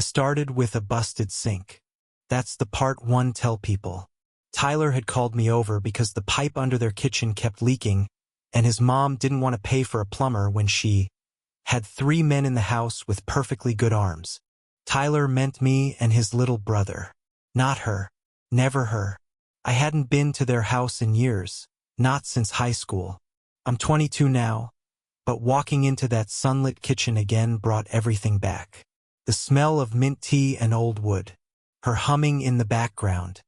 It started with a busted sink. That's the part one tell people. Tyler had called me over because the pipe under their kitchen kept leaking, and his mom didn't want to pay for a plumber when she had 3 men in the house with perfectly good arms. Tyler meant me and his little brother. Not her. Never her. I hadn't been to their house in years, not since high school. I'm 22 now, but walking into that sunlit kitchen again brought everything back. The smell of mint tea and old wood. Her humming in the background.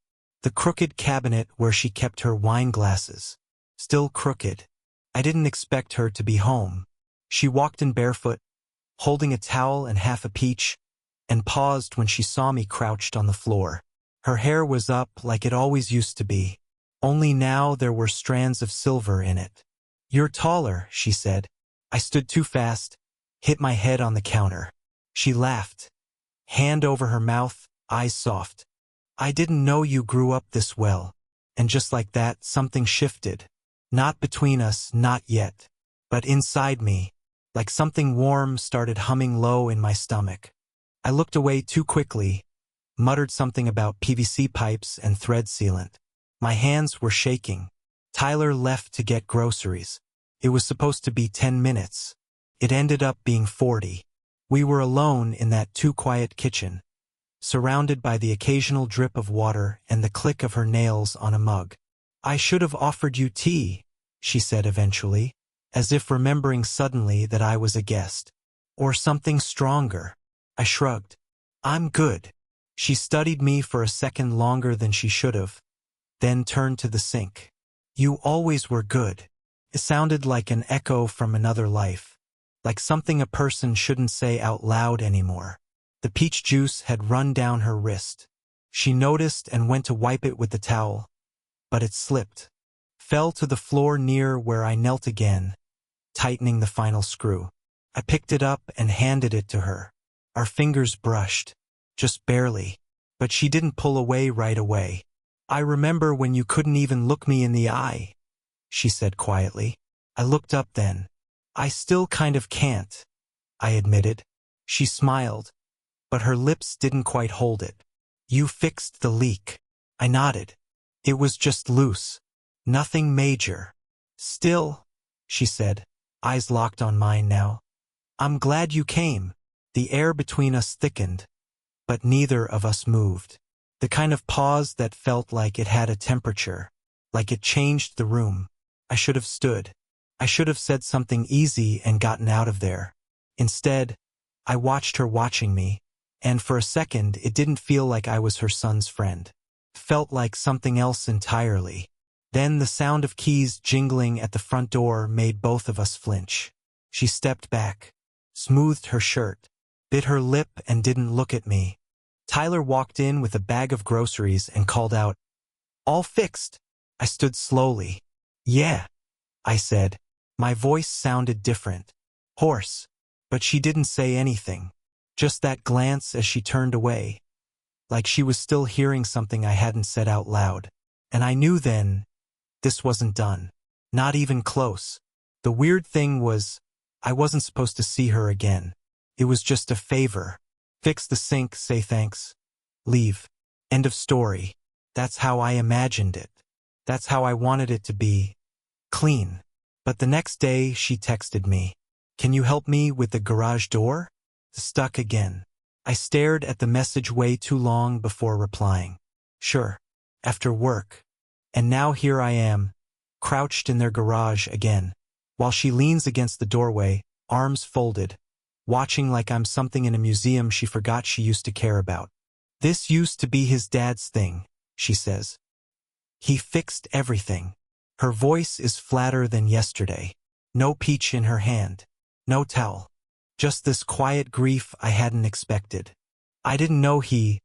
The crooked cabinet where she kept her wine glasses. Still crooked. I didn't expect her to be home. She walked in barefoot, holding a towel and half a peach, and paused when she saw me crouched on the floor. Her hair was up like it always used to be, only now there were strands of silver in it. "You're taller," she said. I stood too fast, hit my head on the counter. She laughed, hand over her mouth, eyes soft. "I didn't know you grew up this well." And just like that, something shifted. Not between us, not yet. But inside me, like something warm started humming low in my stomach. I looked away too quickly, muttered something about PVC pipes and thread sealant. My hands were shaking. Tyler left to get groceries. It was supposed to be 10 minutes. It ended up being 40. We were alone in that too-quiet kitchen, surrounded by the occasional drip of water and the click of her nails on a mug. "I should have offered you tea," she said eventually, as if remembering suddenly that I was a guest. "Or something stronger." I shrugged. "I'm good." She studied me for a second longer than she should have, then turned to the sink. "You always were good." It sounded like an echo from another life, like something a person shouldn't say out loud anymore. The peach juice had run down her wrist. She noticed and went to wipe it with the towel, but it slipped, fell to the floor near where I knelt again, tightening the final screw. I picked it up and handed it to her. Our fingers brushed, just barely, but she didn't pull away right away. "I remember when you couldn't even look me in the eye," she said quietly. I looked up then. "I still kind of can't," I admitted. She smiled, but her lips didn't quite hold it. "You fixed the leak." I nodded. "It was just loose. Nothing major." "Still," she said, eyes locked on mine now. "I'm glad you came." The air between us thickened, but neither of us moved. The kind of pause that felt like it had a temperature, like it changed the room. I should have stood. I should have said something easy and gotten out of there. Instead, I watched her watching me, and for a second it didn't feel like I was her son's friend. It felt like something else entirely. Then the sound of keys jingling at the front door made both of us flinch. She stepped back, smoothed her shirt, bit her lip and didn't look at me. Tyler walked in with a bag of groceries and called out, "All fixed." I stood slowly. "Yeah," I said. My voice sounded different, hoarse, but she didn't say anything. Just that glance as she turned away, like she was still hearing something I hadn't said out loud. And I knew then, this wasn't done. Not even close. The weird thing was, I wasn't supposed to see her again. It was just a favor. Fix the sink, say thanks, leave. End of story. That's how I imagined it. That's how I wanted it to be. Clean. But the next day she texted me, "Can you help me with the garage door?" Stuck again. I stared at the message way too long before replying. "Sure. After work." And now here I am, crouched in their garage again, while she leans against the doorway, arms folded, watching like I'm something in a museum she forgot she used to care about. "This used to be his dad's thing," she says. "He fixed everything." Her voice is flatter than yesterday. No peach in her hand. No towel. Just this quiet grief I hadn't expected. "I didn't know he..."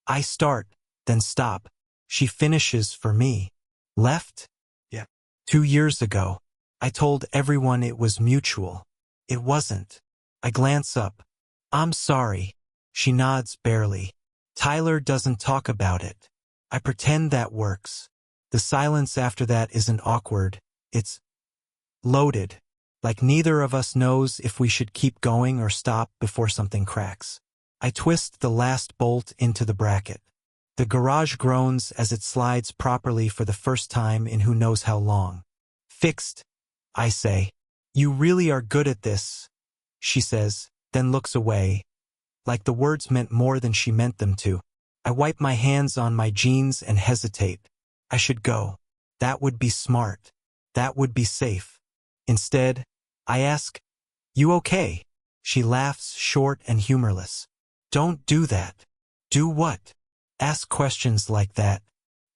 I start, then stop. She finishes for me. "Left?" "Yeah. 2 years ago. I told everyone it was mutual. It wasn't." I glance up. "I'm sorry." She nods barely. "Tyler doesn't talk about it." I pretend that works. The silence after that isn't awkward. It's loaded. Like neither of us knows if we should keep going or stop before something cracks. I twist the last bolt into the bracket. The garage groans as it slides properly for the first time in who knows how long. Fixed, I say. You really are good at this, she says, then looks away, like the words meant more than she meant them to. I wipe my hands on my jeans and hesitate. I should go. That would be smart. That would be safe. Instead, I ask, "You okay?" She laughs, short and humorless. Don't do that. Do what? Ask questions like that.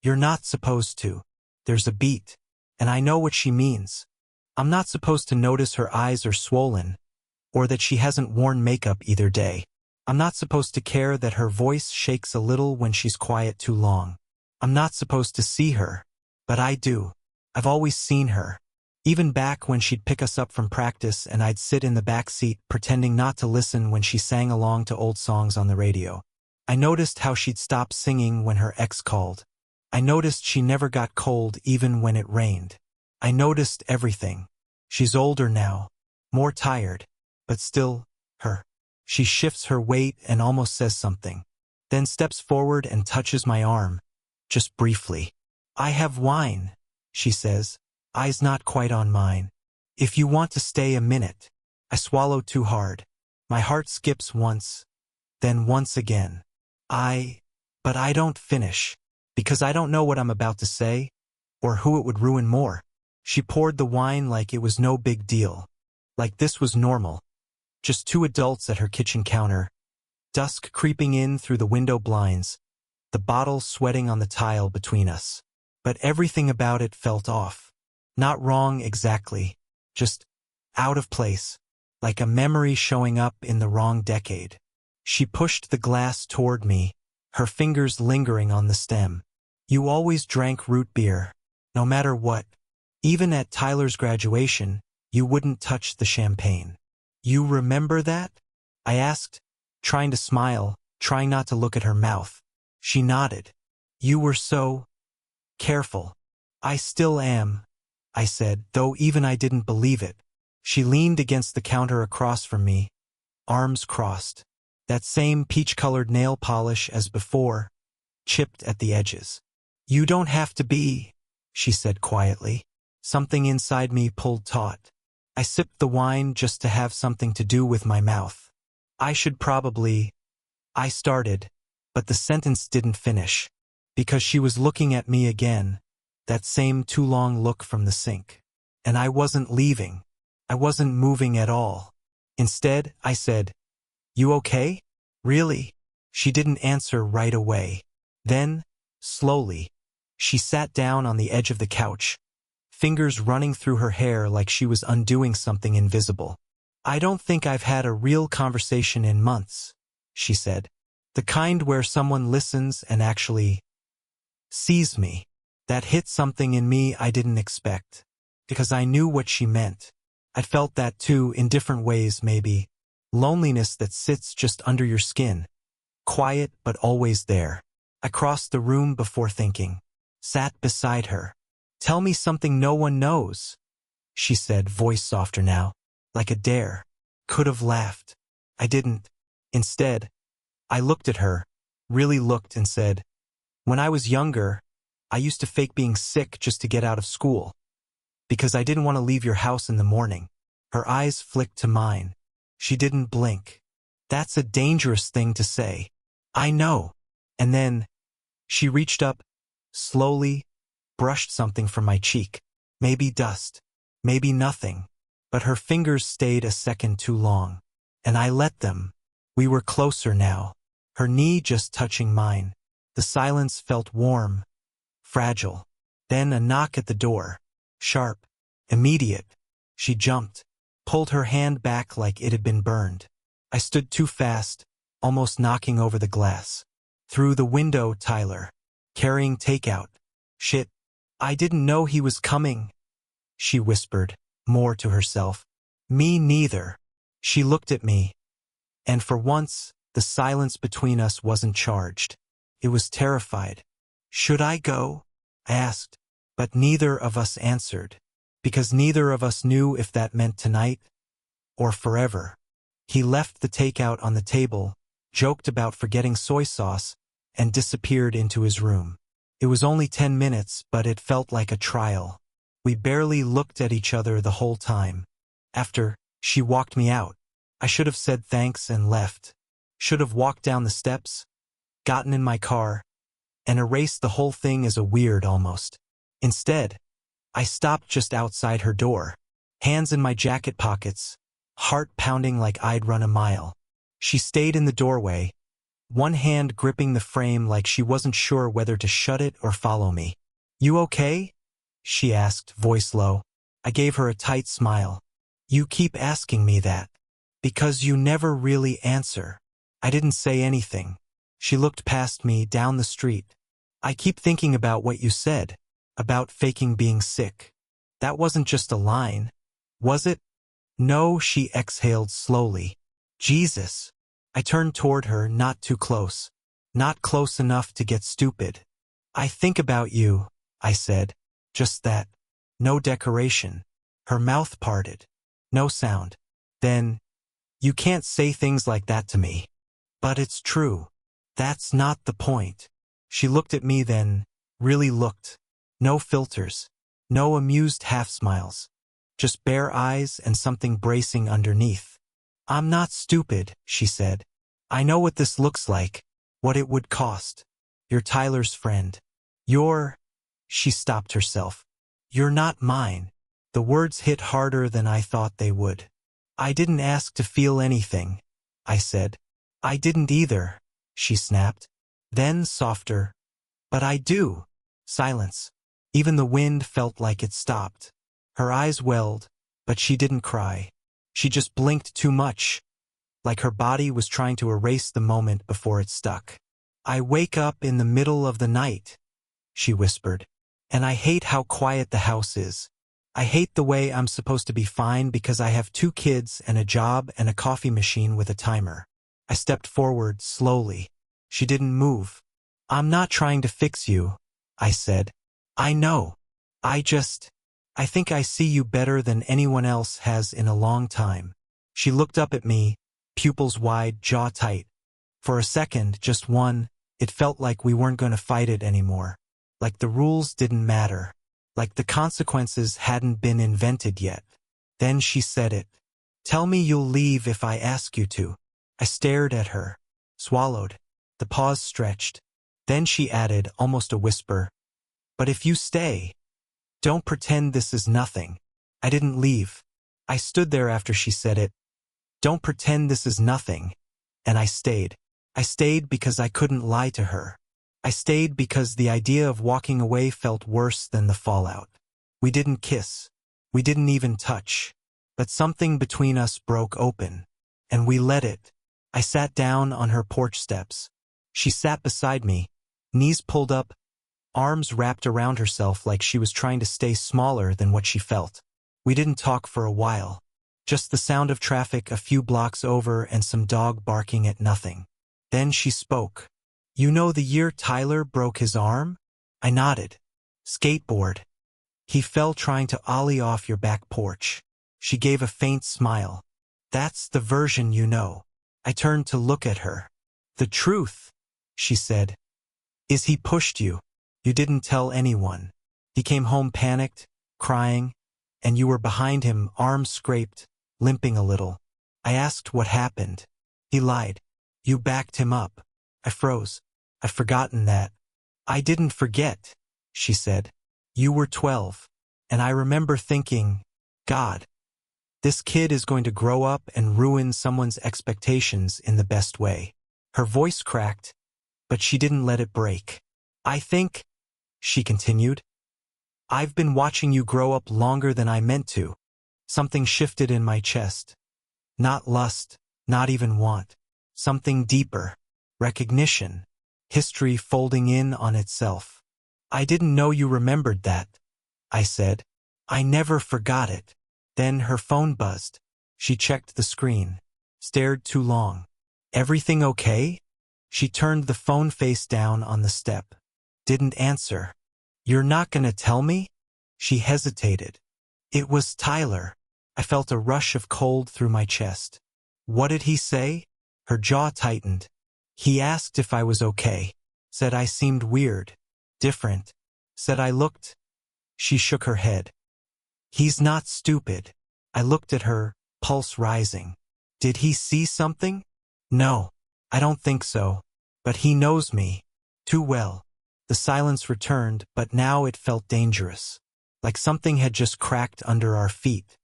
You're not supposed to. There's a beat, and I know what she means. I'm not supposed to notice her eyes are swollen, or that she hasn't worn makeup either day. I'm not supposed to care that her voice shakes a little when she's quiet too long. I'm not supposed to see her, but I do. I've always seen her. Even back when she'd pick us up from practice and I'd sit in the back seat pretending not to listen when she sang along to old songs on the radio. I noticed how she'd stop singing when her ex called. I noticed she never got cold even when it rained. I noticed everything. She's older now, more tired, but still, her. She shifts her weight and almost says something, then steps forward and touches my arm, just briefly. I have wine, she says, eyes not quite on mine. If you want to stay a minute. I swallow too hard. My heart skips once, then once again. But I don't finish, because I don't know what I'm about to say, or who it would ruin more. She poured the wine like it was no big deal, like this was normal. Just two adults at her kitchen counter, dusk creeping in through the window blinds, the bottle sweating on the tile between us. But everything about it felt off. Not wrong exactly, just out of place, like a memory showing up in the wrong decade. She pushed the glass toward me, her fingers lingering on the stem. You always drank root beer, no matter what. Even at Tyler's graduation, you wouldn't touch the champagne. You remember that? I asked, trying to smile, trying not to look at her mouth. She nodded. You were so careful. I still am, I said, though even I didn't believe it. She leaned against the counter across from me, arms crossed. That same peach-colored nail polish as before, chipped at the edges. You don't have to be, she said quietly. Something inside me pulled taut. I sipped the wine just to have something to do with my mouth. I started, but the sentence didn't finish, because she was looking at me again, that same too long look from the sink. And I wasn't leaving. I wasn't moving at all. Instead, I said, You okay? Really? She didn't answer right away. Then, slowly, she sat down on the edge of the couch, fingers running through her hair like she was undoing something invisible. I don't think I've had a real conversation in months, she said. The kind where someone listens and actually sees me. That hit something in me I didn't expect, because I knew what she meant. I'd felt that too, in different ways maybe. Loneliness that sits just under your skin. Quiet but always there. I crossed the room before thinking. Sat beside her. Tell me something no one knows, she said, voice softer now, like a dare. Could have laughed. I didn't. Instead, I looked at her, really looked and said, When I was younger, I used to fake being sick just to get out of school, because I didn't want to leave your house in the morning. Her eyes flicked to mine. She didn't blink. That's a dangerous thing to say. I know. And then, she reached up, slowly, brushed something from my cheek. Maybe dust. Maybe nothing. But her fingers stayed a second too long. And I let them. We were closer now. Her knee just touching mine. The silence felt warm, fragile. Then a knock at the door. Sharp. Immediate. She jumped, pulled her hand back like it had been burned. I stood too fast, almost knocking over the glass. Through the window, Tyler. Carrying takeout. Shit. I didn't know he was coming, she whispered, more to herself. Me neither. She looked at me. And for once, the silence between us wasn't charged. It was terrified. Should I go? I asked. But neither of us answered, because neither of us knew if that meant tonight or forever. He left the takeout on the table, joked about forgetting soy sauce, and disappeared into his room. It was only 10 minutes, but it felt like a trial. We barely looked at each other the whole time. After, she walked me out. I should have said thanks and left. Should have walked down the steps, gotten in my car, and erased the whole thing as a weird almost. Instead, I stopped just outside her door, hands in my jacket pockets, heart pounding like I'd run a mile. She stayed in the doorway, one hand gripping the frame like she wasn't sure whether to shut it or follow me. "You okay?" she asked, voice low. I gave her a tight smile. "You keep asking me that. Because you never really answer." I didn't say anything. She looked past me down the street. "I keep thinking about what you said, about faking being sick. That wasn't just a line, was it?" "No," she exhaled slowly. "Jesus." I turned toward her, not too close. Not close enough to get stupid. "I think about you," I said. Just that. No decoration. Her mouth parted. No sound. Then, "You can't say things like that to me." "But it's true." "That's not the point." She looked at me then, really looked. No filters. No amused half-smiles. Just bare eyes and something bracing underneath. "I'm not stupid," she said. "I know what this looks like, what it would cost. You're Tyler's friend. You're—" She stopped herself. "You're not mine." The words hit harder than I thought they would. "I didn't ask to feel anything," I said. "I didn't either," she snapped. Then softer, "But I do." Silence. Even the wind felt like it stopped. Her eyes welled, but she didn't cry. She just blinked too much, like her body was trying to erase the moment before it stuck. "I wake up in the middle of the night," she whispered. "And I hate how quiet the house is. I hate the way I'm supposed to be fine because I have 2 kids and a job and a coffee machine with a timer." I stepped forward slowly. She didn't move. "I'm not trying to fix you," I said. "I know. I think I see you better than anyone else has in a long time." She looked up at me, pupils wide, jaw tight. For a second, just one, it felt like we weren't going to fight it anymore. Like the rules didn't matter. Like the consequences hadn't been invented yet. Then she said it. "Tell me you'll leave if I ask you to." I stared at her, swallowed. The pause stretched. Then she added, almost a whisper, "But if you stay, don't pretend this is nothing." I didn't leave. I stood there after she said it. "Don't pretend this is nothing." And I stayed. I stayed because I couldn't lie to her. I stayed because the idea of walking away felt worse than the fallout. We didn't kiss. We didn't even touch. But something between us broke open. And we let it. I sat down on her porch steps. She sat beside me, knees pulled up, arms wrapped around herself like she was trying to stay smaller than what she felt. We didn't talk for a while. Just the sound of traffic a few blocks over and some dog barking at nothing. Then she spoke. "You know the year Tyler broke his arm?" I nodded. "Skateboard. He fell trying to ollie off your back porch." She gave a faint smile. "That's the version you know." I turned to look at her. "The truth," she said, "is he pushed you. You didn't tell anyone. He came home panicked, crying, and you were behind him, arms scraped, limping a little. I asked what happened. He lied. You backed him up." I froze. "I've forgotten that." "I didn't forget," she said. "You were 12. And I remember thinking, God, this kid is going to grow up and ruin someone's expectations in the best way." Her voice cracked, but she didn't let it break. "I think," she continued, "I've been watching you grow up longer than I meant to." Something shifted in my chest. Not lust, not even want. Something deeper. Recognition. History folding in on itself. "I didn't know you remembered that," I said. "I never forgot it." Then her phone buzzed. She checked the screen. Stared too long. "Everything okay?" She turned the phone face down on the step. Didn't answer. "You're not gonna tell me?" She hesitated. "It was Tyler." I felt a rush of cold through my chest. "What did he say?" Her jaw tightened. He asked if I was okay. Said I seemed weird. Different. Said I looked. She shook her head. He's not stupid. I looked at her, pulse rising. Did he see something? No. I don't think so. But he knows me. Too well. The silence returned, but now it felt dangerous. Like something had just cracked under our feet.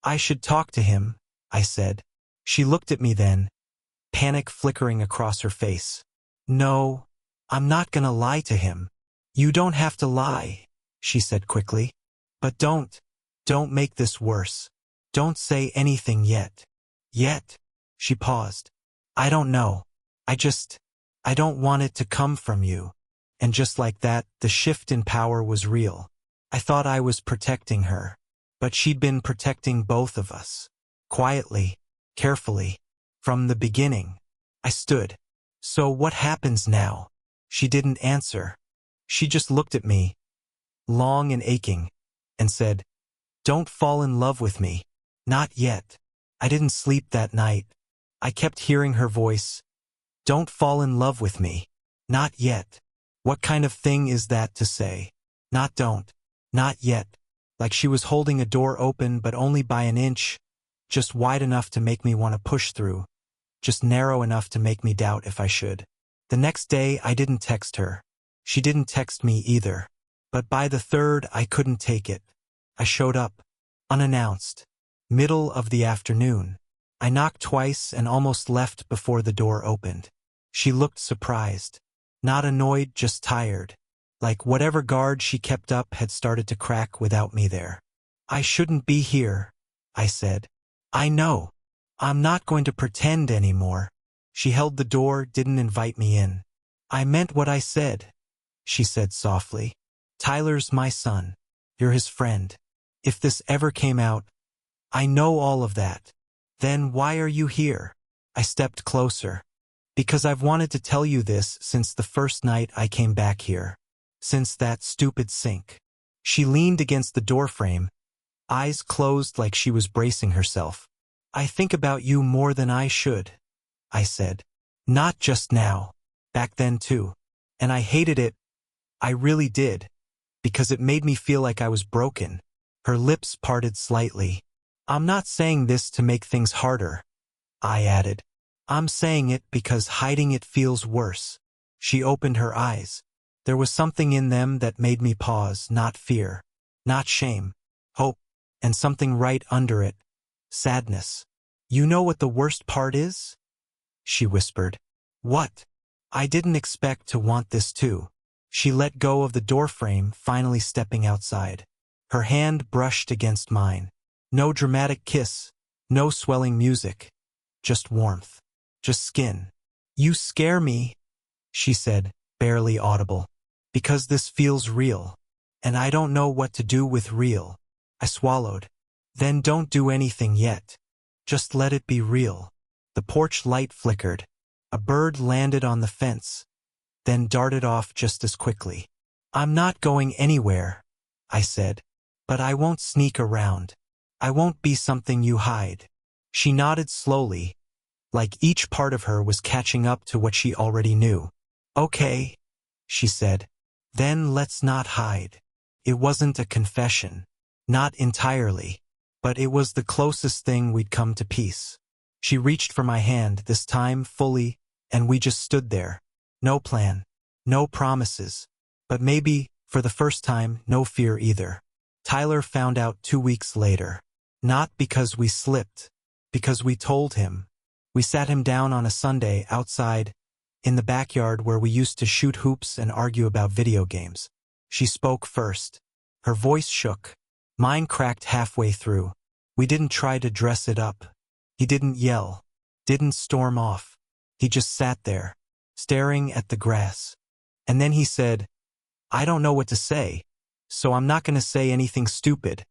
I should talk to him, I said. She looked at me then, panic flickering across her face. No, I'm not gonna lie to him. You don't have to lie, she said quickly. But don't make this worse. Don't say anything yet. Yet? She paused. I don't know. I don't want it to come from you. And just like that, the shift in power was real. I thought I was protecting her. But she'd been protecting both of us. Quietly, carefully, from the beginning. I stood. So what happens now? She didn't answer. She just looked at me, long and aching, and said, Don't fall in love with me. Not yet. I didn't sleep that night. I kept hearing her voice. Don't fall in love with me. Not yet. What kind of thing is that to say? Not don't. Not yet. Like she was holding a door open but only by an inch, just wide enough to make me want to push through, just narrow enough to make me doubt if I should. The next day I didn't text her. She didn't text me either. But by the third I couldn't take it. I showed up, unannounced. Middle of the afternoon. I knocked twice and almost left before the door opened. She looked surprised. Not annoyed, just tired. Like whatever guard she kept up had started to crack without me there. I shouldn't be here, I said. I know. I'm not going to pretend anymore. She held the door, didn't invite me in. I meant what I said, she said softly. Tyler's my son. You're his friend. If this ever came out, I know all of that. Then why are you here? I stepped closer. Because I've wanted to tell you this since the first night I came back here. Since that stupid sink. She leaned against the doorframe, eyes closed like she was bracing herself. I think about you more than I should, I said. Not just now. Back then too. And I hated it. I really did. Because it made me feel like I was broken. Her lips parted slightly. I'm not saying this to make things harder, I added. I'm saying it because hiding it feels worse. She opened her eyes. There was something in them that made me pause, not fear, not shame, hope, and something right under it, sadness. You know what the worst part is? She whispered. What? I didn't expect to want this too. She let go of the doorframe, finally stepping outside. Her hand brushed against mine. No dramatic kiss, no swelling music, just warmth, just skin. You scare me, she said, barely audible. Because this feels real. And I don't know what to do with real. I swallowed. Then don't do anything yet. Just let it be real. The porch light flickered. A bird landed on the fence, then darted off just as quickly. I'm not going anywhere, I said. But I won't sneak around. I won't be something you hide. She nodded slowly, like each part of her was catching up to what she already knew. Okay, she said. Then let's not hide. It wasn't a confession. Not entirely. But it was the closest thing we'd come to peace. She reached for my hand, this time fully, and we just stood there. No plan. No promises. But maybe, for the first time, no fear either. Tyler found out 2 weeks later. Not because we slipped. Because we told him. We sat him down on a Sunday outside, in the backyard where we used to shoot hoops and argue about video games. She spoke first. Her voice shook. Mine cracked halfway through. We didn't try to dress it up. He didn't yell. Didn't storm off. He just sat there, staring at the grass. And then he said, I don't know what to say, so I'm not going to say anything stupid.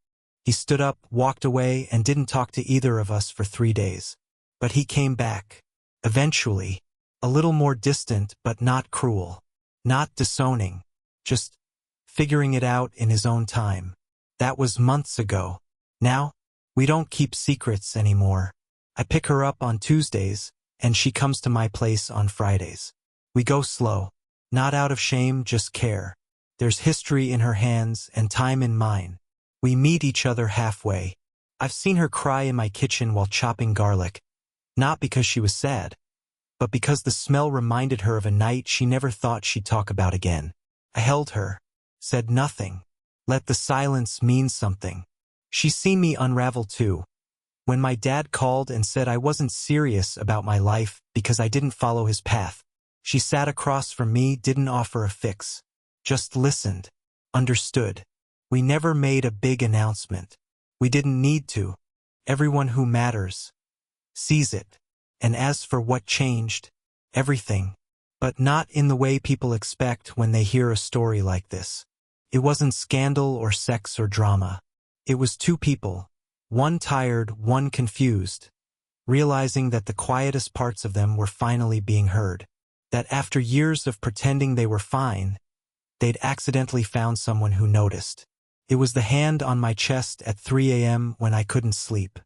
He stood up, walked away, and didn't talk to either of us for 3 days. But he came back. Eventually. A little more distant, but not cruel. Not disowning. Just figuring it out in his own time. That was months ago. Now, we don't keep secrets anymore. I pick her up on Tuesdays, and she comes to my place on Fridays. We go slow. Not out of shame, just care. There's history in her hands and time in mine. We meet each other halfway. I've seen her cry in my kitchen while chopping garlic. Not because she was sad, but because the smell reminded her of a night she never thought she'd talk about again. I held her, said nothing, let the silence mean something. She's seen me unravel too. When my dad called and said I wasn't serious about my life because I didn't follow his path, she sat across from me, didn't offer a fix, just listened, understood. We never made a big announcement. We didn't need to. Everyone who matters sees it. And as for what changed, everything. But not in the way people expect when they hear a story like this. It wasn't scandal or sex or drama. It was two people, one tired, one confused, realizing that the quietest parts of them were finally being heard. That after years of pretending they were fine, they'd accidentally found someone who noticed. It was the hand on my chest at 3 a.m. when I couldn't sleep.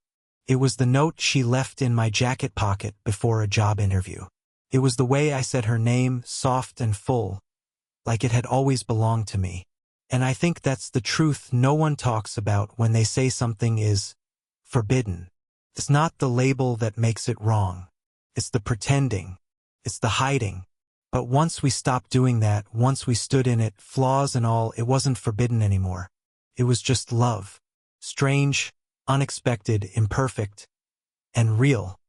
It was the note she left in my jacket pocket before a job interview. It was the way I said her name, soft and full, like it had always belonged to me. And I think that's the truth no one talks about when they say something is forbidden. It's not the label that makes it wrong. It's the pretending. It's the hiding. But once we stopped doing that, once we stood in it, flaws and all, it wasn't forbidden anymore. It was just love. Strange, unexpected, imperfect, and real.